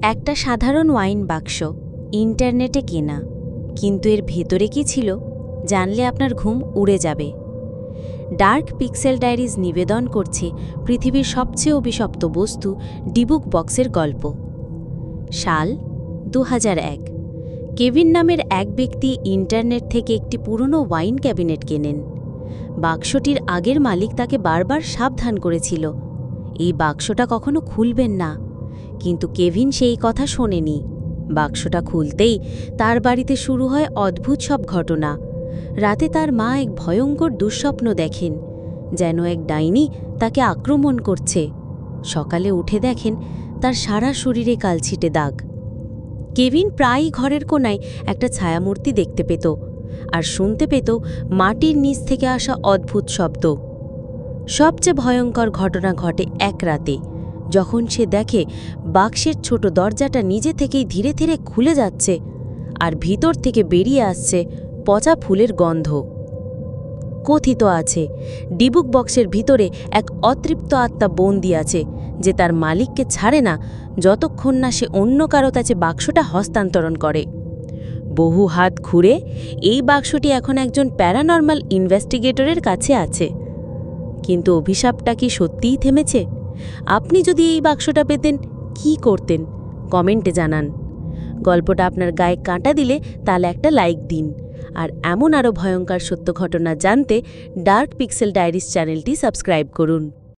একটা সাধারণ ওয়াইন বাক্স, ইন্টারনেটে কেনা, কিন্তু এর ভেতরে কি ছিল জানলে আপনার ঘুম উড়ে যাবে। ডার্ক পিক্সেল ডায়েরিজ নিবেদন করছে পৃথিবীর সবচেয়ে অভিশপ্ত বস্তু ডিবুক বক্সের গল্প। সাল 2001। কেভিন নামের এক ব্যক্তি ইন্টারনেট থেকে একটি পুরনো ওয়াইন ক্যাবিনেট কেনেন। বাক্সটির আগের মালিক তাকে বারবার সাবধান করেছিল, এই বাক্সটা কখনো খুলবেন না, কিন্তু কেভিন সেই কথা শোনেনি। বাক্সটা খুলতেই তার বাড়িতে শুরু হয় অদ্ভুত সব ঘটনা। রাতে তার মা এক ভয়ঙ্কর দুঃস্বপ্ন দেখেন, যেন এক ডাইনি তাকে আক্রমণ করছে। সকালে উঠে দেখেন তার সারা শরীরে কালছিটে দাগ। কেভিন প্রায়ই ঘরের কোনায় একটা ছায়ামূর্তি দেখতে পেত আর শুনতে পেত মাটির নিচ থেকে আসা অদ্ভুত শব্দ। সবচেয়ে ভয়ঙ্কর ঘটনা ঘটে এক রাতে, যখন সে দেখে বাক্সের ছোট দরজাটা নিজে থেকেই ধীরে ধীরে খুলে যাচ্ছে আর ভিতর থেকে বেরিয়ে আসছে পচা ফুলের গন্ধ। কথিত আছে ডিবুক বক্সের ভিতরে এক অতৃপ্ত আত্মা বন্দী আছে, যে তার মালিককে ছাড়ে না যতক্ষণ না সে অন্য কারো কাছে বাক্সটা হস্তান্তরণ করে। বহু হাত ঘুরে এই বাক্সটি এখন একজন প্যারানর্মাল ইনভেস্টিগেটরের কাছে আছে। কিন্তু অভিশাপটা কি সত্যিই থেমেছে? আপনি যদি এই বাক্সটা পেতেন কি করতেন? কমেন্টে জানান। গল্পটা আপনার গায়ে কাঁটা দিলে তাহলে একটা লাইক দিন। আর এমন আরও ভয়ঙ্কর সত্য ঘটনা জানতে ডার্ক পিক্সেল ডায়েরিজ চ্যানেলটি সাবস্ক্রাইব করুন।